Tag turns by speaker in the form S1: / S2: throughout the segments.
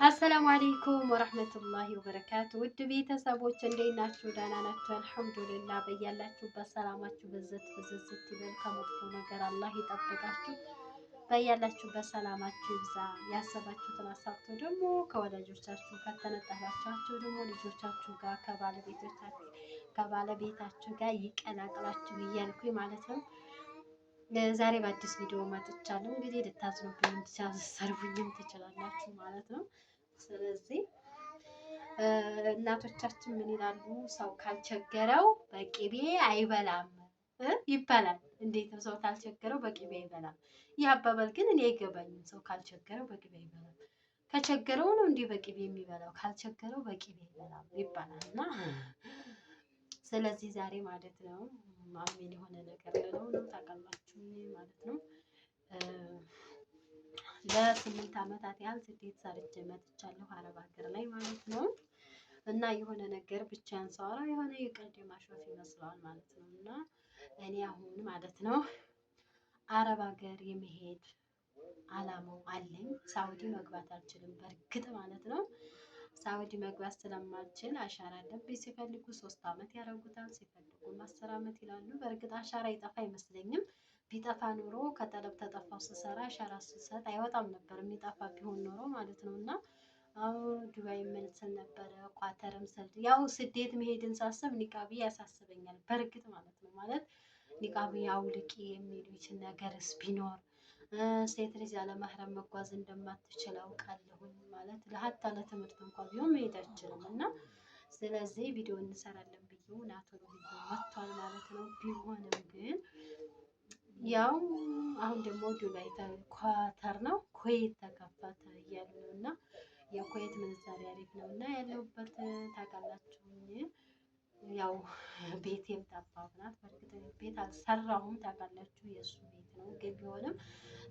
S1: አሰላሙ አለይኩም ወራህመቱላሂ ወበረካቱ። ውድ ቤተሰቦች እንዴት ናችሁ? ደህና ናችሁ? አልሐምዱሊላህ። በያላችሁበት ሰላማችሁ ብዝት ብዝዝት ይበል። ከመጥፎ ነገር አላህ ይጠብቃችሁ። በያላችሁበት ሰላማችሁ ይብዛ። ያሰባችሁትን አሳክቶ ደግሞ ከወላጆቻችሁ ከተነጠላችሁ ደግሞ ልጆቻችሁ ጋር ከባለቤታችሁ ጋር ይቀላቅላችሁ እያልኩኝ ማለት ነው። ዛሬ በአዲስ ቪዲዮ መጥቻለሁ። እንግዲህ ልታዝኑብኝ ሰርቡኝም ትችላላችሁ ማለት ነው። ስለዚህ እናቶቻችን ምን ይላሉ? ሰው ካልቸገረው በቅቤ አይበላም ይባላል። እንዴት ነው ሰው ካልቸገረው በቅቤ አይበላም? ይህ አባባል ግን እኔ አይገባኝም። ሰው ካልቸገረው በቅቤ አይበላም። ከቸገረው ነው እንዲህ በቅቤ የሚበላው፣ ካልቸገረው በቅቤ አይበላም ይባላል። እና ስለዚህ ዛሬ ማለት ነው ማሜን የሆነ ነገር ልለው ነው ታውቃላችሁ ማለት ነው። ለ8 ዓመታት ያህል ስደት ሰርቼ መጥቻለሁ አረብ ሀገር ላይ ማለት ነው። እና የሆነ ነገር ብቻዬን ሳወራ የሆነ የቀልድ ማሾፍ ይመስለዋል ማለት ነው። እና እኔ አሁን ማለት ነው አረብ ሀገር የመሄድ አላማው አለኝ። ሳውዲ መግባት አልችልም በእርግጥ ማለት ነው። ሳውዲ መግባት ስለማልችል አሻራ አለብኝ። ሲፈልጉ 3 ዓመት ያደርጉታል፣ ሲፈልጉ 10 ዓመት ይላሉ። በእርግጥ አሻራ ይጠፋ አይመስለኝም። ቢጠፋ ኖሮ ከጠለብ ተጠፋው ስሰራ አሻራ ስሰጥ አይወጣም ነበር፣ የሚጠፋ ቢሆን ኖሮ ማለት ነው። እና አሁን ዱባይ መልሰን ነበረ፣ ኳተርም ሰልድ ያው ስደት መሄድን ሳስብ ኒቃቢ ያሳስበኛል በእርግጥ ማለት ነው። ማለት ኒቃቢ አውልቂ የሚሉት ነገርስ ቢኖር ሴት ልጅ ያለ ማህረም መጓዝ እንደማትችል አውቃለሁ ማለት ለሀታ ለትምህርት እንኳን ቢሆን መሄድ አይችልም። እና ስለዚህ ቪዲዮ እንሰራለን ብዬው ናቶ ቪዲዮ መጥቷል ማለት ነው። ቢሆንም ግን ያው አሁን ደግሞ ዱባይ ኳተር ነው ኩዌት ተከፈተ እያሉ ነው። እና የኩዌት ምንዛሬ አሪፍ ነው እና ያለሁበት ታውቃላችሁ። ያው ቤቴም ጠባብ ናት። በእርግጥ ቤት አልሰራሁም ታውቃላችሁ፣ የእሱ ቤት ነው። ግን ቢሆንም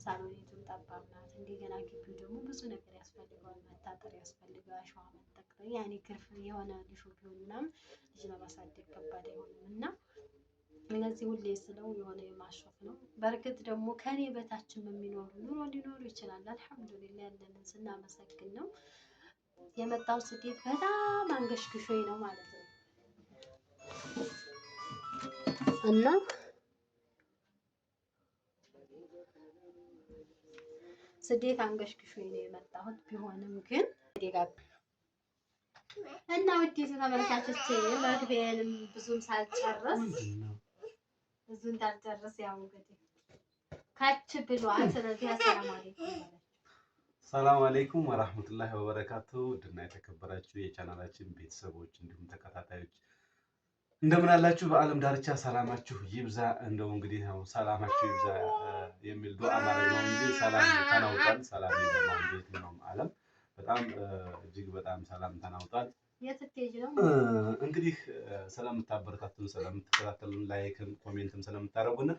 S1: ሳሎኒቱም ጠባብ ናት። እንደገና ግቢው ደግሞ ብዙ ነገር ያስፈልገዋል፣ መታጠር ያስፈልገዋል፣ አሸዋ መጠቅጠቅ ያኔ ግርፍ የሆነ ልሹ ቢሆን ምናምን ልጅ ለማሳደግ ከባድ አይሆንም። እና እነዚህ ሁሌ ስለው የሆነ የማሾፍ ነው። በእርግጥ ደግሞ ከኔ በታችም የሚኖሩ ኑሮ ሊኖሩ ይችላል። አልሐምዱሊላህ ያለንን ስናመሰግን ነው። የመጣው ስደት በጣም አንገሽግሾኝ ነው ማለት ነው። እና ስደት አንገሽግሾኝ ነው የመጣሁት። ቢሆንም ግን እና ውድ ተመልካቾቼ መግቢያዬንም ብዙም ሳልጨርስ ያው እንግዲህ ካች ብሏል። ስለዚህ አሰላሙ አለይኩም
S2: ሰላም አለይኩም ወራህመቱላሂ ወበረካቱ። ድና የተከበራችሁ የቻናላችን ቤተሰቦች እንዲሁም ተከታታዮች እንደምን አላችሁ? በአለም ዳርቻ ሰላማችሁ ይብዛ። እንደው እንግዲህ ነው ሰላማችሁ ይብዛ የሚል ዱዓ ማድረግ ነው እንጂ ሰላም ተናውጧል። ሰላም ይዘማው በየትኛውም ዓለም በጣም እጅግ በጣም ሰላም ተናውጧል። እንግዲህ ስለምታበረታቱን፣ ስለምትከታተሉን፣ ላይክም ኮሜንትም ስለምታደርጉን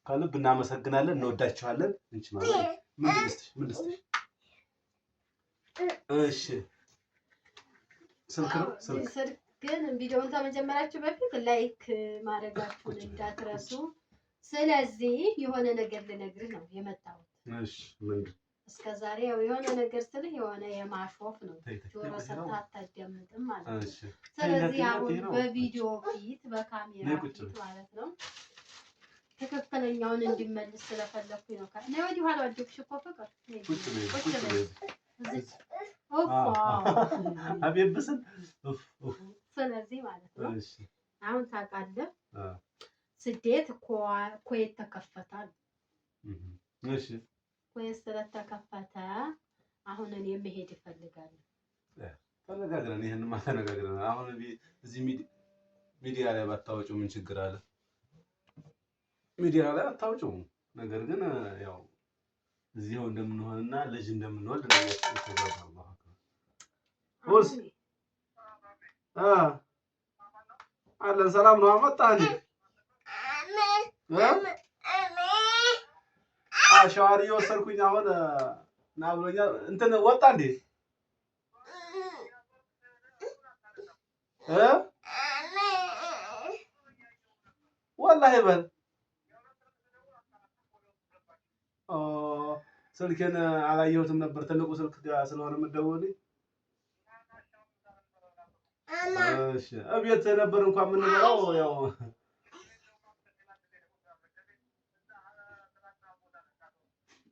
S2: ከልብ እናመሰግናለን። እንወዳችኋለን። እንቺ ማለት ምን ልስጥሽ? እሺ ስልክ
S1: ግን ቪዲዮውን ከመጀመራችሁ በፊት ላይክ ማድረጋችሁን እንዳትረሱ። ስለዚህ የሆነ ነገር ልነግርህ ነው የመጣሁት።
S2: እሺ ምንድን
S1: እስከ ዛሬ የሆነ ነገር ስልህ የሆነ የማሾፍ ነው፣ ጆሮ ሰጥተህ አታዳምጥም ማለት ነው። ስለዚህ አሁን በቪዲዮ ፊት በካሜራ ፊት ማለት ነው ትክክለኛውን እንዲመልስ ስለፈለኩኝ ነው። ነው ወዲህ ኋላ ወደቅሽ እኮ ፍቅር
S2: አቤብስን
S1: ስለዚህ ማለት ነው አሁን ታውቃለህ ስደት ኩዌት ተከፈታል።
S2: እሺ
S1: ኩዌት ስለተከፈተ አሁን እኔ መሄድ እፈልጋለሁ።
S2: ተነጋግረን ይሄንማ ተነጋግረን አሁን እዚህ ሚዲያ ላይ ባታወጪው ምን ችግር አለ? ሚዲያ ላይ አታወጪው። ነገር ግን ያው እዚህው እንደምንሆንና ልጅ እንደምንወልድ ነው የተባለው። ወስ አለን ሰላም ነው። አመጣህ እንዴ? ሻወር እየወሰድኩኝ አሁን ና ብሎኛል። እንትን ወጣ እንዴ? ወላሂ በል ስልኬን አላየሁትም ነበር። ትልቁ ስልክ ጋር ስለሆነ የምትደውልልኝ። እሺ እቤት ነበር እንኳን የምንበላው ያው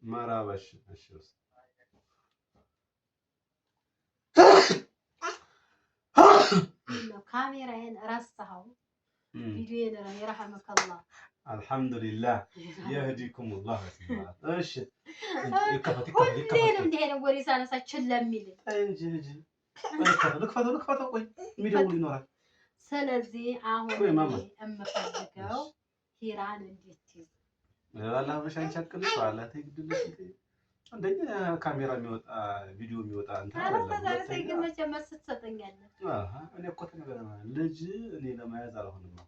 S2: መራበሽ። እሺ
S1: ካሜራዬን ረሳኸው? ቪዲዮዬን የረሐመከላህ።
S2: አልሐምዱሊላህ የህዲኩሙላህ። እሺ
S1: ሁሌም እንዲህ አይነት ወሬ ሳነሳ ችላ የሚልኝ
S2: ልክፈተው። ቆይ የሚደውል ይኖራል።
S1: ስለዚህ አሁን የምፈልገው ሂራን እንድትይዝ
S2: አላህ በሻንቻ አቅልሽ አላ ተግድልሽ አንደኛ ካሜራ የሚወጣ ቪዲዮ የሚወጣ አንተ እኔ እኮ ተነገረና ልጅ እኔ ለመያዝ አልሆንም። አሁን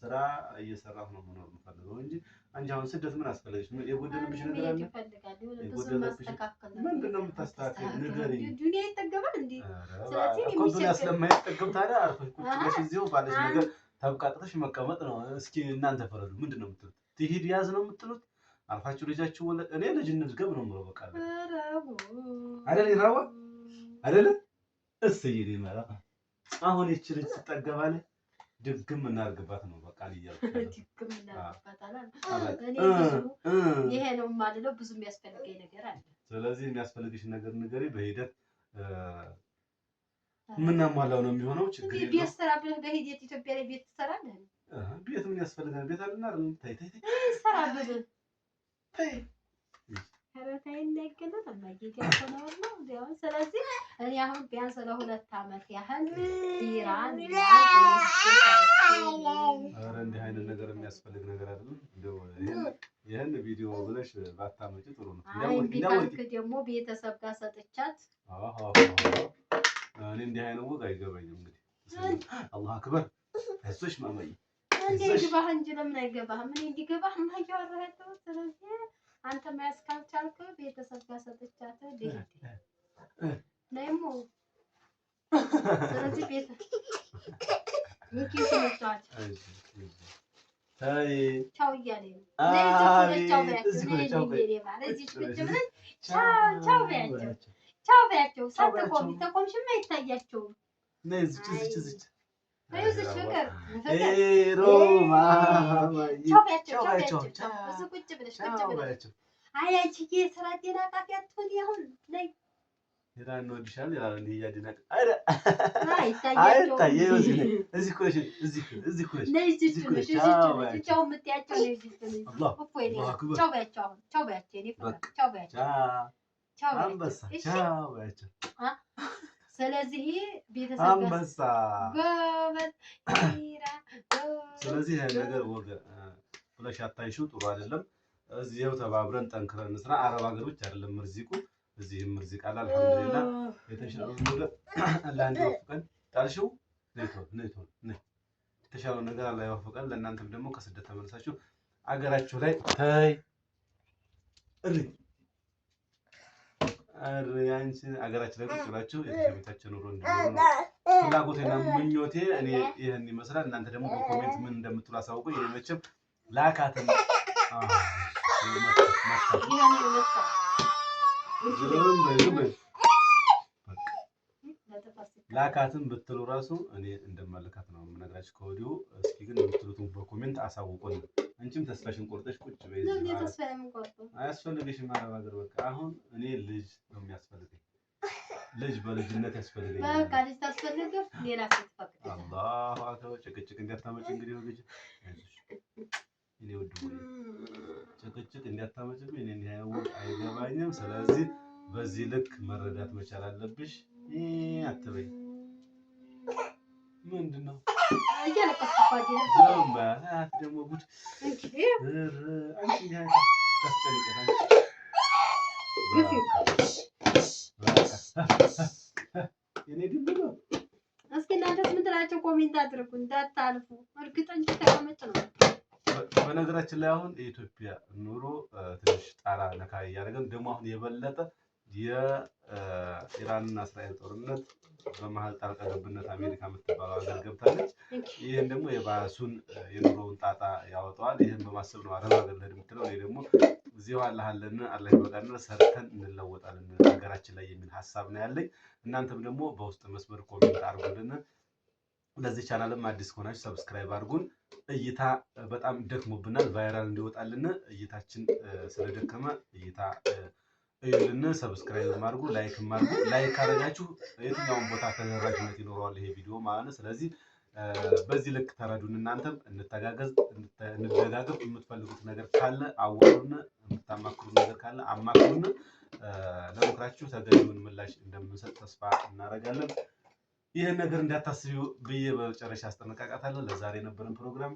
S2: ስራ እየሰራሁ ነው መኖር የምፈልገው እንጂ አንቺ አሁን ስደት ምን አስፈልግሽ? የጎደለብሽ ነገር አለ? ምንድን ነው የምታስተካክል? ንገሪኝ።
S1: ዱንያ ይጠገባል እንዴ?
S2: ስለዚህ እኮ ዱንያ ስለማይጠገብ ታዲያ አርፈሽ ቁጭ ብለሽ እዚሁ ባለሽ ነገር ተብቃቅተሽ መቀመጥ ነው። እስኪ እናንተ ፈረዱ። ምንድን ነው የምትሉት? ትሂድ ያዝ ነው የምትሉት? አርፋችሁ ልጃችሁ ወለድ። እኔ ልጅ እንድገብ ነው የምለው። በቃ አይደል? ይራዋ አይደል? እሰይ ይመራ። አሁን ይቺ ልጅ ትጠገባለህ። ድግም እናርግባት ነው በቃ ልያለሁ።
S1: ድግም እናርግባት አላል። እኔ ብዙ ይሄ ነው የማልለው። ብዙ የሚያስፈልገኝ ነገር አለ። ስለዚህ
S2: የሚያስፈልግሽ ነገር ንገሪ። በሂደት ምናሟላው ነው የሚሆነው። ችግር የለውም።
S1: ቤት ስራ ብለህ በሂደት ኢትዮጵያ ላይ ቤት ትሰራለህ።
S2: ቤት ምን ያስፈልጋል? ቤት አለና ታይ
S1: ስራ ብለህ ከረታይ እንዳይገለጥ አማጌት ያፈናው ነው። ስለዚህ እኔ አሁን ቢያንስ ለ2 ዓመት ያህል ኢራን
S2: አረ እንዲህ አይነት ነገር የሚያስፈልግ ነገር አይደለም። እንደው ይሄን ቪዲዮ ብለሽ ባታመጪ ጥሩ ነው።
S1: እንዳልክ ደግሞ ቤተሰብ ጋር ሰጥቻት
S2: እኔ እንዲህ አይነት ወግ አይገባኝም። እንግዲህ አላህ አክበር። እሱሽ ማማዬ
S1: እንዴ ግባህ እንጂ ለምን አይገባህም? እኔ እንዲገባህ ማያወራኸው። ስለዚህ አንተ ማያስ ካልቻልክ ቤተሰብ ጋር ሰጥቻት ነይሞ። ስለዚህ ቻው እያለኝ ቻው በያቸው። ተቆምሽማ አይታያቸውም። ስለዚህ ቤተሰብ
S2: አንበሳ ስለዚህ ይሄ ነገር ወገ ብለሽ አታይሽው ጥሩ አይደለም። እዚህው ተባብረን ጠንክረን እንስራ። አረብ ሀገሮች አይደለም ምርዚቁ እዚህም ምርዚቅ አለ። አልሐምዱሊላህ የተሻለው ነገር አላህ እንዲወፍቀን ጣልሽው ነይቶ የተሻለው ነገር አላህ ይወፍቀን። ለእናንተም ደግሞ ከስደት ተመልሳችሁ አገራችሁ ላይ ታይ አንቺ አገራችን ላይ ቁጭ ብላችሁ የቤታችን ኑሮ እንዲኖሩ ነው ፍላጎቴና ምኞቴ። እኔ ይሄን ይመስላል። እናንተ ደግሞ በኮሜንት ምን እንደምትሉ አሳውቁኝ። እኔ መቼም ላካትን ላካትን ብትሉ ራሱ እኔ እንደማልካት ነው የምነግራችሁ ከወዲሁ። እስኪ ግን የምትሉትን በኮሜንት አሳውቁኝ። አንቺም ተስፋሽን ቆርጠሽ ቁጭ በይ። አያስፈልግሽም አረብ ሀገር። በቃ አሁን እኔ ልጅ ነው የሚያስፈልገኝ። ልጅ በልጅነት ያስፈልገኝ።
S1: በቃ ልጅ ታስፈልገው ሌላ ስትፈቅድ
S2: አላሁ አክበር። ጭቅጭቅ እንዳታመጭ እንግዲህ ወገጅ እኔ ወዱ ጭቅጭቅ እንዳታመጭብኝ። እኔ እንዲህ አይነት አይገባኝም። ስለዚህ በዚህ ልክ መረዳት መቻል አለብሽ። አትበይ። ምንድነው ደግሞ ጉድ
S1: እስኪ እናንተስ ምን ትላቸው? ኮሜንት አድርጉ እንዳታልፉ። እርግጠኛ ተቀመጭ ነው።
S2: በነገራችን ላይ አሁን የኢትዮጵያ ኑሮ ትንሽ ጣራ ነካ እያደረገን ደግሞ አሁን የበለጠ የኢራንና እስራኤል ጦርነት በመሀል ጣልቃ ገብነት አሜሪካ የምትባለው ሀገር ገብታለች። ይህን ደግሞ የባሱን የኑሮውን ጣጣ ያወጣዋል። ይህን በማሰብ ነው አረብ ሀገር ላይ የምትለው። እኔ ደግሞ ጊዜው አለሃለን አላህ ይወዳና ሰርተን እንለወጣለን ሀገራችን ላይ የሚል ሐሳብ ነው ያለኝ። እናንተም ደግሞ በውስጥ መስመር ኮሜንት አድርጉልን። ለዚህ ቻናልም አዲስ ከሆናችሁ ሰብስክራይብ አድርጉን። እይታ በጣም ደክሞብናል፣ ቫይራል እንዲወጣልን እይታችን ስለደከመ እይታ እዩልን። ሰብስክራይብ አድርጉ፣ ላይክም አድርጉ። ላይክ አደረጋችሁ የትኛውን ቦታ ተደራሽነት ይኖረዋል ይሄ ቪዲዮ ማለት ነው። ስለዚህ በዚህ ልክ ተረዱን። እናንተም እንተጋገዝ፣ እንደጋገፍ። የምትፈልጉት ነገር ካለ አውሩን፣ የምታማክሩ ነገር ካለ አማክሩን። ለምክራችሁ ተገቢውን ምላሽ እንደምንሰጥ ተስፋ እናደርጋለን። ይህን ነገር እንዳታስቢው ብዬ በመጨረሻ አስጠነቅቃታለሁ። ለዛሬ የነበረን ፕሮግራም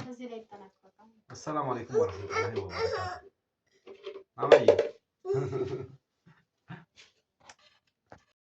S1: እዚህ ላይ ተጠናቀቀ።
S2: አሰላሙ አለይኩም ወራህመቱላሂ ወበረካቱ። አማዬ